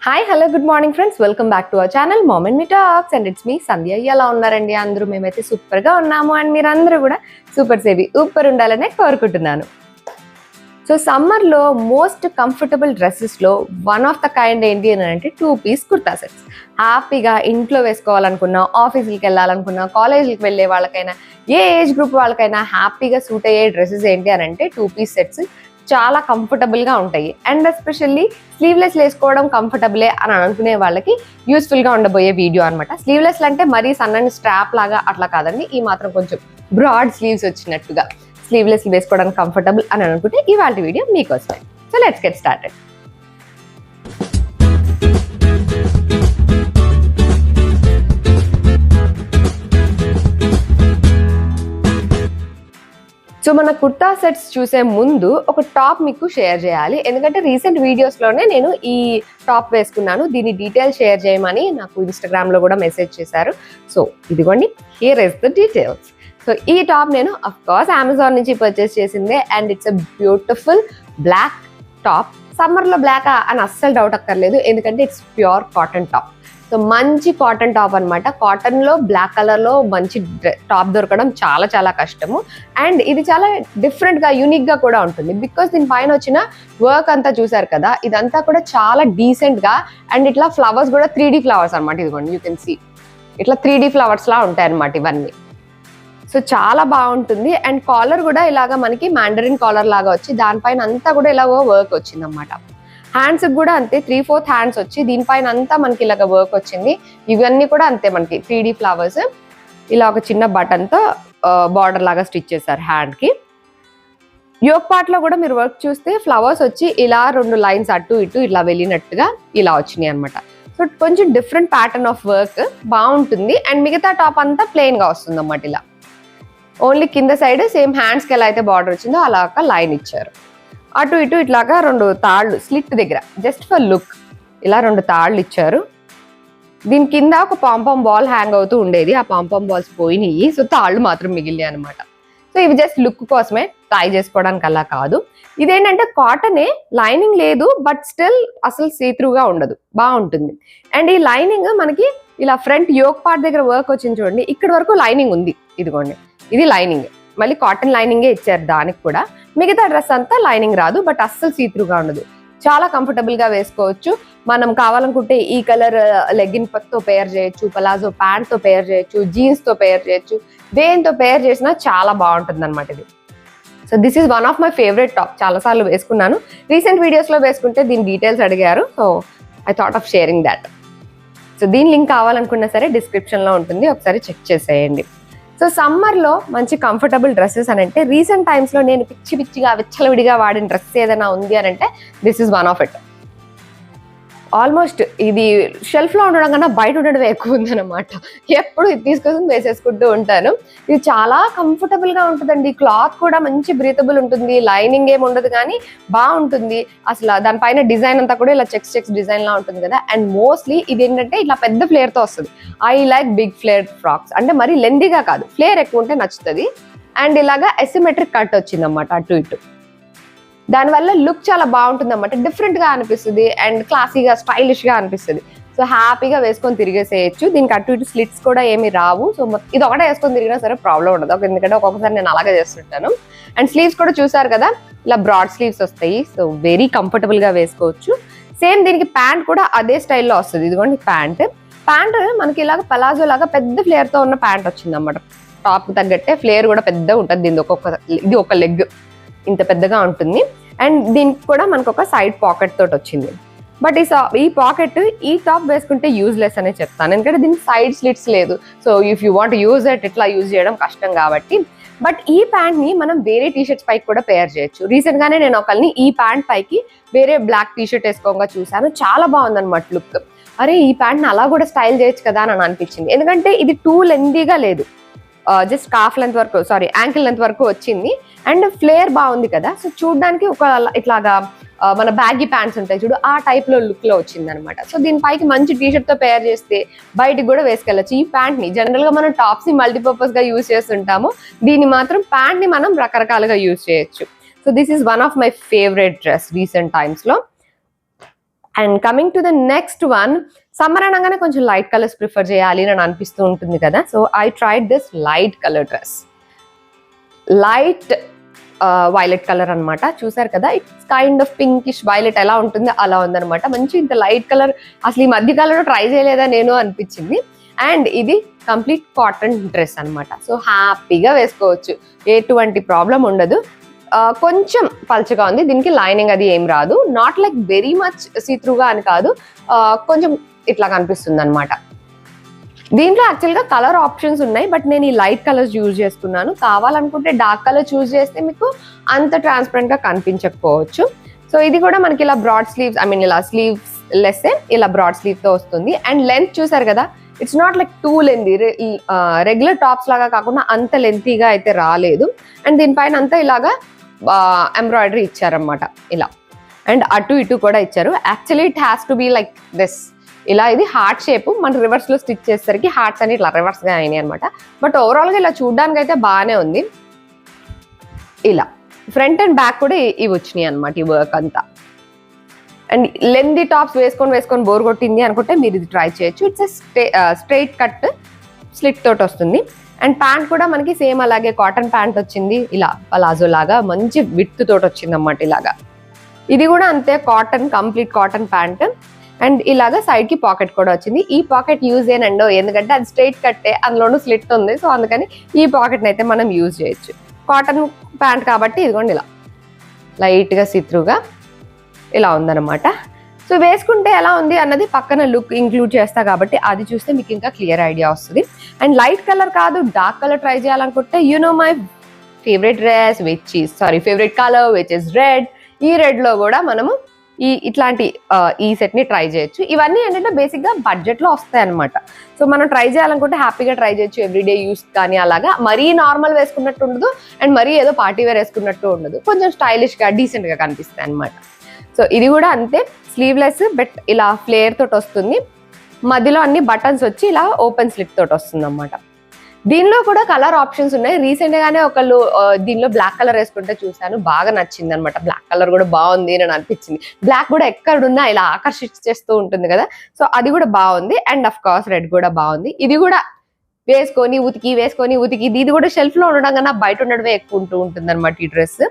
Hi hello good morning friends, welcome back to our channel mom and me talks and it's me Sandhya. ఎలా ఉన్నారండి అందరూ? మేమైతే సూపర్గా ఉన్నాము అండ్ మీరందరూ కూడా సూపర్ ఉండాలనే కోరుకుంటున్నాను. సో సమ్మర్లో మోస్ట్ కంఫర్టబుల్ డ్రెస్సెస్లో వన్ ఆఫ్ ద కైండ్ ఏంటి అని అంటే 2-piece కుర్తా సెట్స్. హ్యాపీగా ఇంట్లో వేసుకోవాలనుకున్నా, ఆఫీసులకి వెళ్ళాలనుకున్నా, కాలేజీకి వెళ్ళే వాళ్ళకైనా, ఏ ఏజ్ గ్రూప్ వాళ్ళకైనా హ్యాపీగా సూట్ అయ్యే డ్రెస్సెస్ ఏంటి అని అంటే 2-piece సెట్స్. చాలా కంఫర్టబుల్గా ఉంటాయి అండ్ ఎస్పెషల్లీ స్లీవ్లెస్ వేసుకోవడం కంఫర్టబులే అని అనుకునే వాళ్ళకి యూస్ఫుల్గా ఉండబోయే వీడియో అనమాట. స్లీవ్లెస్ అంటే మరీ సన్నని స్ట్రాప్ లాగా అట్లా కాదండి, ఈ మాత్రం కొంచెం బ్రాడ్ స్లీవ్స్ వచ్చినట్టుగా స్లీవ్లెస్ వేసుకోవడానికి కంఫర్టబుల్ అని అనుకుంటే ఇవాళ వీడియో మీకోసమే. So let's get started. So మన కుర్తా సెట్స్ చూసే ముందు ఒక టాప్ మీకు షేర్ చేయాలి, ఎందుకంటే రీసెంట్ వీడియోస్లోనే నేను ఈ టాప్ వేసుకున్నాను. దీని డీటెయిల్స్ షేర్ చేయమని నాకు ఇన్స్టాగ్రామ్లో కూడా మెసేజ్ చేశారు. సో ఇదిగోండి, here is the details. So ఈ టాప్ నేను అఫ్ కోర్స్ అమెజాన్ నుంచి పర్చేస్ చేసిందే and it's a beautiful black top. సమ్మర్లో బ్లాక్ అని అస్సలు డౌట్ అక్కర్లేదు, ఎందుకంటే it's pure cotton top. So మంచి కాటన్ టాప్ అనమాట. కాటన్లో బ్లాక్ కలర్లో మంచి టాప్ దొరకడం చాలా చాలా కష్టము అండ్ ఇది చాలా డిఫరెంట్గా యూనిక్గా కూడా ఉంటుంది. బికాస్ దీని పైన వచ్చిన వర్క్ అంతా చూసారు కదా, ఇదంతా కూడా చాలా డీసెంట్గా అండ్ ఇట్లా ఫ్లవర్స్ కూడా 3D ఫ్లవర్స్ అనమాట. ఇదిగోండి, యూ కెన్ సీ ఇట్లా 3D ఫ్లవర్స్ లా ఉంటాయి అనమాట ఇవన్నీ. సో చాలా బాగుంటుంది అండ్ కాలర్ కూడా ఇలాగా మనకి మ్యాండరిన్ కాలర్ లాగా వచ్చి దానిపైన అంతా కూడా ఇలాగో వర్క్ వచ్చింది అనమాట. హ్యాండ్స్ కూడా అంతే 3/4 హ్యాండ్స్ వచ్చి దీనిపైన అంతా మనకి ఇలాగ వర్క్ వచ్చింది. ఇవన్నీ కూడా అంతే మనకి 3D ఫ్లవర్స్. ఇలా ఒక చిన్న బటన్తో బార్డర్ లాగా స్టిచ్ చేశారు హ్యాండ్కి. యోక్ పార్ట్లో కూడా మీరు వర్క్ చూస్తే ఫ్లవర్స్ వచ్చి ఇలా 2 లైన్స్ అటు ఇటు ఇలా వెళ్ళినట్టుగా ఇలా వచ్చినాయి అనమాట. సో కొంచెం డిఫరెంట్ ప్యాటర్న్ ఆఫ్ వర్క్ బాగుంటుంది అండ్ మిగతా టాప్ అంతా ప్లెయిన్గా వస్తుంది అన్నమాట. ఇలా ఓన్లీ కింద సైడ్ సేమ్ హ్యాండ్స్కి ఎలా అయితే బార్డర్ వచ్చిందో అలా ఒక లైన్ ఇచ్చారు. అటు ఇటు ఇట్లాగా 2 తాళ్ళు స్లిట్ దగ్గర జస్ట్ ఫర్ లుక్ ఇలా 2 తాళ్ళు ఇచ్చారు. దీని కింద ఒక పాంపాం బాల్ హ్యాంగ్ అవుతూ ఉండేది, ఆ పాంపాం బాల్స్ పోయినాయి. సో తాళ్ళు మాత్రం మిగిలినాయి అనమాట. సో ఇవి జస్ట్ లుక్ కోసమే, ట్రై చేసుకోవడానికి అలా కాదు. ఇదేంటంటే కాటనే, లైనింగ్ లేదు, బట్ స్టిల్ అసలు సీత్రూగా ఉండదు, బాగుంటుంది. అండ్ ఈ లైనింగ్ మనకి ఇలా ఫ్రంట్ యోక్ పార్ట్ దగ్గర వర్క్ వచ్చింది చూడండి, ఇక్కడ వరకు లైనింగ్ ఉంది. ఇదిగోండి, ఇది లైనింగ్, మళ్ళీ కాటన్ లైనింగే ఇచ్చారు దానికి కూడా. మిగతా డ్రెస్ అంతా లైనింగ్ రాదు, బట్ అస్సలు సీత్రూగా ఉండదు. చాలా కంఫర్టబుల్గా వేసుకోవచ్చు. మనం కావాలనుకుంటే ఈ కలర్ లెగ్గిన్ తో పేర్ చేయొచ్చు, పలాజో ప్యాంట్తో పేర్ చేయొచ్చు, జీన్స్తో పేర్ చేయొచ్చు, దేంతో పేర్ చేసినా చాలా బాగుంటుంది అనమాట ఇది. So this is one of my favourite top. చాలాసార్లు వేసుకున్నాను, రీసెంట్ వీడియోస్లో వేసుకుంటే దీని డీటెయిల్స్ అడిగారు. So I thought of sharing that. So దీని లింక్ కావాలనుకున్నా సరే డిస్క్రిప్షన్లో ఉంటుంది, ఒకసారి చెక్ చేసేయండి. సో సమ్మర్లో మంచి కంఫర్టబుల్ డ్రెస్సెస్ అని అంటే రీసెంట్ టైమ్స్లో నేను పిచ్చిగా విచ్చలవిడిగా వాడిన డ్రెస్ ఏదైనా ఉంది అని అంటే this is one of it. Almost ఇది షెల్ఫ్లో ఉండడం కన్నా బయట ఉండడమే ఎక్కువ ఉందన్నమాట. ఎప్పుడు ఇది తీసుకొని వేసేసుకుంటూ ఉంటాను. ఇది చాలా కంఫర్టబుల్గా ఉంటుందండి. క్లాత్ కూడా మంచి బ్రీతబుల్ ఉంటుంది, లైనింగ్ ఏమి ఉండదు కానీ బాగుంటుంది. అసలు దానిపైన డిజైన్ అంతా కూడా ఇలా చెక్స్ డిజైన్ లా ఉంటుంది కదా. అండ్ మోస్ట్లీ ఇది ఏంటంటే ఇట్లా పెద్ద ఫ్లేర్తో వస్తుంది. I like big flare frocks, అంటే మరీ లెందీగా కాదు, ఫ్లేర్ ఎక్కువ ఉంటే నచ్చుతుంది. అండ్ ఇలాగా ఎసిమెట్రిక్ కట్ వచ్చింది అన్నమాట అటు ఇటు. దానివల్ల లుక్ చాలా బాగుంటుంది అన్నమాట, డిఫరెంట్గా అనిపిస్తుంది అండ్ క్లాసీగా స్టైలిష్గా అనిపిస్తుంది. సో హ్యాపీగా వేసుకొని తిరిగేసేయచ్చు. దీనికి అటు ఇటు స్లిట్స్ కూడా ఏమి రావు. సో ఇది ఒకటే వేసుకొని తిరిగినా సరే ప్రాబ్లం ఉండదు, ఎందుకంటే ఒక్కొక్కసారి నేను అలాగే చేస్తుంటాను. అండ్ స్లీవ్స్ కూడా చూసారు కదా, ఇలా బ్రాడ్ స్లీవ్స్ వస్తాయి. సో వెరీ కంఫర్టబుల్గా వేసుకోవచ్చు. సేమ్ దీనికి ప్యాంట్ కూడా అదే స్టైల్లో వస్తుంది. ఇదిగోండి ప్యాంట్ మనకి ఇలాగ పలాజో లాగా పెద్ద ఫ్లేర్తో ఉన్న ప్యాంట్ వచ్చింది అన్నమాట. టాప్ తగ్గట్టే ఫ్లేర్ కూడా పెద్దగా ఉంటుంది. దీని ఇది ఒక లెగ్ ఇంత పెద్దగా ఉంటుంది అండ్ దీనికి కూడా మనకు ఒక సైడ్ పాకెట్ తోటి వచ్చింది. బట్ ఈ పాకెట్ ఈ టాప్ వేసుకుంటే యూజ్లెస్ అనే చెప్తాను, ఎందుకంటే దీనికి సైడ్ స్లిట్స్ లేదు. So if you want use it, ఇట్లా యూజ్ చేయడం కష్టం కాబట్టి. బట్ ఈ ప్యాంట్ని మనం వేరే టీషర్ట్స్ పైకి కూడా పేర్ చేయొచ్చు. రీసెంట్గానే నేను ఒకరిని ఈ ప్యాంట్ పైకి వేరే బ్లాక్ టీషర్ట్ వేసుకోగా చూసాను, చాలా బాగుందన్నమాట లుక్. అరే ఈ ప్యాంట్ని అలా కూడా స్టైల్ చేయొచ్చు కదా అని అనిపించింది, ఎందుకంటే ఇది టూ లెందీగా లేదు, జస్ట్ కాఫ్ లెంత్ వరకు, యాంకిల్ లెంత్ వరకు వచ్చింది అండ్ ఫ్లేర్ బాగుంది కదా. సో చూడడానికి ఒక ఇట్లాగా మన బ్యాగీ ప్యాంట్స్ ఉంటాయి చూడు, ఆ టైప్లో లుక్లో వచ్చింది అనమాట. సో దీనిపైకి మంచి టీషర్ట్తో పేర్ చేస్తే బయటికి కూడా వేసుకెళ్ళచ్చు. ఈ ప్యాంట్ని జనరల్గా మనం టాప్స్ని మల్టీపర్పస్గా యూజ్ చేస్తుంటాము, దీన్ని మాత్రం ప్యాంట్ని మనం రకరకాలుగా యూజ్ చేయొచ్చు. So this is one of my favourite dress recent టైమ్స్లో. And coming to the next one, summer అనగానే కొంచెం లైట్ కలర్స్ ప్రిఫర్ చేయాలి అని అనిపిస్తూ ఉంటుంది కదా. So I tried this light colour dress, light violet colour అనమాట. చూసారు కదా, it's kind of pinkish violet ఎలా ఉంటుంది అలా ఉందనమాట. మంచి ఇంత లైట్ కలర్ అసలు ఈ మధ్య కాలంలో ట్రై చేయలేదా నేను అనిపించింది. అండ్ ఇది కంప్లీట్ కాటన్ డ్రెస్ అనమాట. సో హ్యాపీగా వేసుకోవచ్చు, ఎటువంటి ప్రాబ్లం ఉండదు. కొంచెం పల్చగా ఉంది, దీనికి లైనింగ్ అది ఏం రాదు. నాట్ లైక్ వెరీ మచ్ సీత్రూగా అని కాదు, కొంచెం ఇట్లా కనిపిస్తుంది అనమాట. దీంట్లో యాక్చువల్గా కలర్ ఆప్షన్స్ ఉన్నాయి, బట్ నేను ఈ లైట్ కలర్స్ యూజ్ చేస్తున్నాను. కావాలనుకుంటే డార్క్ కలర్ చూస్ చేస్తే మీకు అంత ట్రాన్స్పరెంట్గా కనిపించకపోవచ్చు. సో ఇది కూడా మనకి ఇలా బ్రాడ్ స్లీవ్స్, ఐ మీన్ ఇలా స్లీవ్స్ లెస్ ఇలా బ్రాడ్ స్లీవ్తో వస్తుంది. అండ్ లెంత్ చూసారు కదా, it's not like two lengthy, regular tops లాగా కాకుండా అంత లెంతీగా అయితే రాలేదు. అండ్ దీనిపైన అంతా ఇలాగా ఎంబ్రాయిడరీ ఇచ్చారనమాట ఇలా, అండ్ అటు ఇటు కూడా ఇచ్చారు. Actually it has to be like this, ఇలా ఇది హార్ట్ షేప్, మన రివర్స్ లో స్టిచ్ చేసేసరికి హార్ట్స్ అని ఇట్లా రివర్స్ గా అయినాయి అనమాట. బట్ ఓవరాల్ గా ఇలా చూడడానికి అయితే బాగానే ఉంది. ఇలా ఫ్రంట్ అండ్ బ్యాక్ కూడా ఇవి వచ్చినాయి అనమాట, ఈ వర్క్ అంతా. అండ్ లెంతీ టాప్స్ వేసుకొని బోర్ కొట్టింది అనుకుంటే మీరు ఇది ట్రై చేయొచ్చు. ఇట్స్ స్ట్రైట్ కట్ స్లిట్ తోటి వస్తుంది. అండ్ ప్యాంట్ కూడా మనకి సేమ్ అలాగే కాటన్ ప్యాంట్ వచ్చింది, ఇలా పలాజో లాగా మంచి విడ్త్ తోటి వచ్చింది అన్నమాట ఇలాగా. ఇది కూడా అంతే, cotton, complete cotton pant. And ఇలాగా సైడ్ కి పాకెట్ కూడా వచ్చింది. ఈ పాకెట్ యూజ్ ఏనండో, ఎందుకంటే అది స్ట్రైట్ కట్టే, అందులోనూ స్లిట్ ఉంది. సో అందుకని ఈ పాకెట్ని అయితే మనం యూజ్ చేయొచ్చు. కాటన్ ప్యాంట్ కాబట్టి ఇదిగోండి ఇలా లైట్ గా సిత్రుగా ఇలా ఉందన్నమాట. సో వేసుకుంటే ఎలా ఉంది అన్నది పక్కన లుక్ ఇంక్లూడ్ చేస్తా కాబట్టి అది చూస్తే మీకు ఇంకా క్లియర్ ఐడియా వస్తుంది. అండ్ లైట్ కలర్ కాదు, డార్క్ కలర్ ట్రై చేయాలనుకుంటే you know my favourite dress favourite colour which is red. ఈ రెడ్ లో కూడా మనము ఇట్లాంటి ఈ సెట్ ని ట్రై చేయొచ్చు. ఇవన్నీ ఏంటంటే బేసిక్ గా బడ్జెట్ లో వస్తాయి అనమాట. సో మనం ట్రై చేయాలనుకుంటే హ్యాపీగా ట్రై చేయొచ్చు, ఎవ్రీడే యూస్ కానీ అలాగా. మరీ నార్మల్ వేసుకున్నట్టు ఉండదు, అండ్ మరీ ఏదో పార్టీ వేర్ వేసుకున్నట్టు ఉండదు, కొంచెం స్టైలిష్ గా డీసెంట్ గా కనిపిస్తాయి అనమాట. సో ఇది కూడా అంతే, స్లీవ్లెస్ బట్ ఇలా ఫ్లేర్ తోటి వస్తుంది, మధ్యలో అన్ని బటన్స్ వచ్చి ఇలా ఓపెన్ స్లిట్ తోటి వస్తుంది అన్నమాట. దీనిలో కూడా కలర్ ఆప్షన్స్ ఉన్నాయి. రీసెంట్ గానే ఒకళ్ళు దీనిలో బ్లాక్ కలర్ వేసుకుంటే చూసాను, బాగా నచ్చింది అనమాట. బ్లాక్ కలర్ కూడా బాగుంది అని అనిపించింది. బ్లాక్ కూడా ఎక్కడున్నా ఇలా ఆకర్షిస్తూ ఉంటుంది కదా, సో అది కూడా బాగుంది. అండ్ అఫ్ కోర్స్ రెడ్ కూడా బాగుంది. ఇది కూడా వేసుకొని ఉతికి ఇది కూడా షెల్ఫ్ లో ఉండడం కన్నా బయట ఉండడమే ఎక్కువ ఉంటుంది అనమాట ఈ డ్రెస్.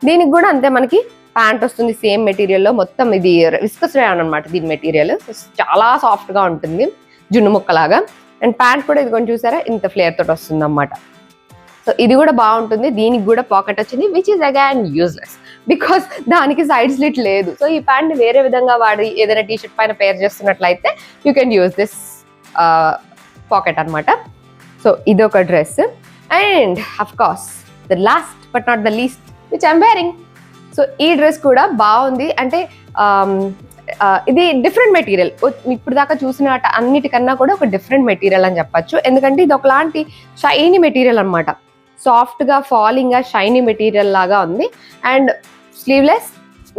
దీనికి కూడా అంతే, మనకి ప్యాంట్ వస్తుంది సేమ్ మెటీరియల్ లో, మొత్తం ఇది విస్కస్ రేయాన్ అనమాట దీని మెటీరియల్. చాలా సాఫ్ట్ గా ఉంటుంది, జున్ను ముక్కలాగా. అండ్ ప్యాంట్ కూడా ఇది కొంచెం చూసారా ఇంత ఫ్లేర్ తోటి వస్తుంది అన్నమాట. సో ఇది కూడా బాగుంటుంది. దీనికి కూడా పాకెట్ వచ్చింది, which is again useless because దానికి సైడ్ స్లిట్ లేదు. సో ఈ ప్యాంట్ వేరే విధంగా వాడి ఏదైనా టీషర్ట్ పైన పేర్ చేస్తున్నట్లయితే you can use this pocket అనమాట. సో ఇది ఒక dress. And of course the last but not the least which I'm wearing. So ఈ డ్రెస్ కూడా బాగుంది. అంటే ఇది డిఫరెంట్ మెటీరియల్, ఇప్పుడు దాకా చూసిన అన్నిటికన్నా కూడా ఒక డిఫరెంట్ మెటీరియల్ అని చెప్పచ్చు. ఎందుకంటే ఇది ఒకలాంటి షైనీ మెటీరియల్ అనమాట, సాఫ్ట్ గా ఫాలింగ్ గా షైనీ మెటీరియల్ లాగా ఉంది. అండ్ స్లీవ్లెస్,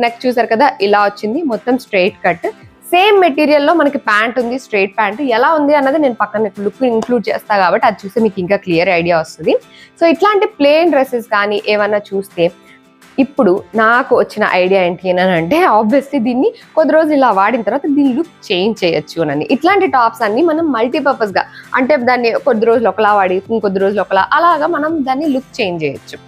నెక్ చూసారు కదా ఇలా వచ్చింది, మొత్తం స్ట్రైట్ కట్. సేమ్ మెటీరియల్ లో మనకి ప్యాంట్ ఉంది, స్ట్రైట్ ప్యాంట్. ఎలా ఉంది అన్నది నేను పక్కన లుక్ ఇంక్లూడ్ చేస్తా కాబట్టి అది చూస్తే మీకు ఇంకా క్లియర్ ఐడియా వస్తుంది. సో ఇట్లాంటి ప్లెయిన్ డ్రెస్సెస్ కానీ ఏమన్నా చూస్తే ఇప్పుడు నాకు వచ్చిన ఐడియా ఏంటి అని అంటే, ఆబ్వియస్లీ దీన్ని కొద్ది రోజులు ఇలా వాడిన తర్వాత దీన్ని లుక్ చేంజ్ చేయొచ్చు అని. ఇట్లాంటి టాప్స్ అన్ని మనం మల్టీపర్పస్ గా, అంటే దాన్ని కొద్ది రోజులు ఒకలా వాడి ఇంకొద్ది రోజులు ఒకలా, అలాగా మనం దాన్ని లుక్ చేంజ్ చేయొచ్చు.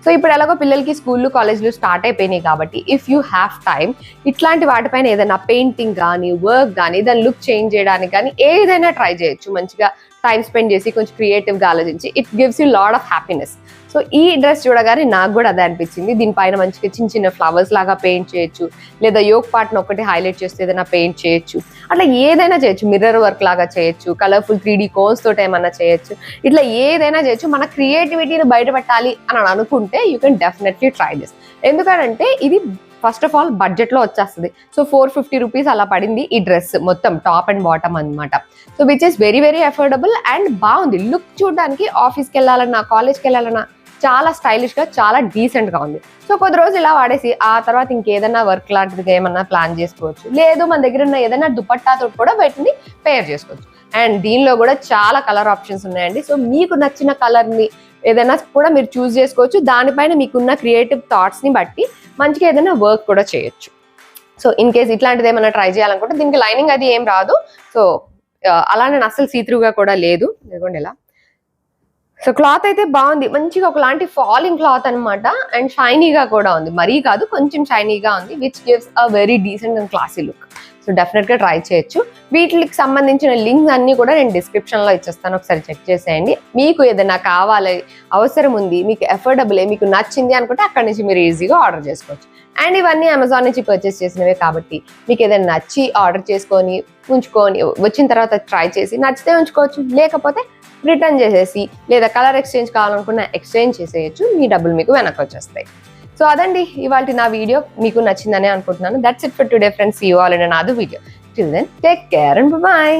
సో ఇప్పుడు ఎలాగో పిల్లలకి స్కూళ్ళు కాలేజ్లు స్టార్ట్ అయిపోయినాయి కాబట్టి ఇఫ్ యూ హ్యావ్ టైమ్ ఇట్లాంటి వాటిపైన ఏదైనా పెయింటింగ్ కానీ వర్క్ కానీ దాన్ని లుక్ చేంజ్ చేయడానికి కానీ ఏదైనా ట్రై చేయొచ్చు. మంచిగా టైం స్పెండ్ చేసి కొంచెం క్రియేటివ్గా ఆలోచించి it gives you lot of happiness. So ఈ డ్రెస్ చూడగానే నాకు కూడా అదే అనిపించింది. దీనిపైన మంచిగా చిన్న చిన్న ఫ్లవర్స్ లాగా పెయింట్ చేయొచ్చు, లేదా యోక్ పార్ట్ని ఒకటి హైలైట్ చేస్తే ఏదైనా పెయింట్ చేయొచ్చు, అట్లా ఏదైనా చేయొచ్చు. మిర్రర్ వర్క్ లాగా చేయొచ్చు, కలర్ఫుల్ 3D కోన్స్ తోటి ఏమన్నా చేయొచ్చు, ఇట్లా ఏదైనా చేయొచ్చు. మన క్రియేటివిటీని బయటపెట్టాలి అని అనుకుంటే you can definitely try this. ఎందుకంటే ఇది ఫస్ట్ ఆఫ్ ఆల్ బడ్జెట్లో వచ్చేస్తుంది. సో 450 రూపీస్ అలా పడింది ఈ డ్రెస్, మొత్తం టాప్ అండ్ బాటమ్ అనమాట. So which is very very affordable and బాగుంది. లుక్ చూడడానికి ఆఫీస్కి వెళ్ళాలన్నా కాలేజ్కి వెళ్ళాలన్నా చాలా స్టైలిష్ గా, చాలా డీసెంట్ గా ఉంది. సో కొద్ది రోజులు ఇలా వాడేసి ఆ తర్వాత ఇంకేదైనా వర్క్ లాంటిది ఏమన్నా ప్లాన్ చేసుకోవచ్చు. లేదు మన దగ్గర ఉన్న ఏదైనా దుపట్టాతో కూడా వీటిని పేర్ చేసుకోవచ్చు. అండ్ దీనిలో కూడా చాలా కలర్ ఆప్షన్స్ ఉన్నాయండి. సో మీకు నచ్చిన కలర్ ని ఏదైనా కూడా మీరు చూస్ చేసుకోవచ్చు. దానిపైన మీకున్న క్రియేటివ్ థాట్స్ ని బట్టి మంచిగా ఏదైనా వర్క్ కూడా చేయొచ్చు. సో ఇన్ కేస్ ఇట్లాంటిది ఏమైనా ట్రై చేయాలనుకుంటే దీనికి లైనింగ్ అది ఏం రాదు. సో అలానే అస్సలు సీత్రూగా కూడా లేదు. ఇదిగోండి ఇలా. సో క్లాత్ అయితే బాగుంది, మంచిగా ఒకలాంటి ఫాలింగ్ క్లాత్ అనమాట. అండ్ షైనీగా కూడా ఉంది, మరీ కాదు కొంచెం షైనీగా ఉంది, which gives a very decent and classy look. So definite గా ట్రై చేయొచ్చు. వీటికి సంబంధించిన లింక్స్ అన్ని కూడా నేను డిస్క్రిప్షన్ లో ఇచ్చేస్తాను, ఒకసారి చెక్ చేసేయండి. మీకు ఏదైనా కావాలి, అవసరం ఉంది, మీకు అఫోర్డబుల్, మీకు నచ్చింది అనుకుంటే అక్కడి నుంచి మీరు ఈజీగా ఆర్డర్ చేసుకోవచ్చు. అండ్ ఇవన్నీ అమెజాన్ నుంచి పర్చేస్ చేసినవే కాబట్టి మీకు ఏదైనా నచ్చి ఆర్డర్ చేసుకొని ఉంచుకొని వచ్చిన తర్వాత ట్రై చేసి నచ్చితే ఉంచుకోవచ్చు, లేకపోతే రిటర్న్ చేసేసి లేదా కలర్ ఎక్స్చేంజ్ కావాలనుకున్న ఎక్స్చేంజ్ చేసేయచ్చు, మీ డబ్బులు మీకు వెనక్కి వచ్చేస్తాయి. సో అదండి ఇవాళ నా వీడియో, మీకు నచ్చిందనే అనుకుంటున్నాను. That's it for today friends, see you all in another video. Till then take care and by.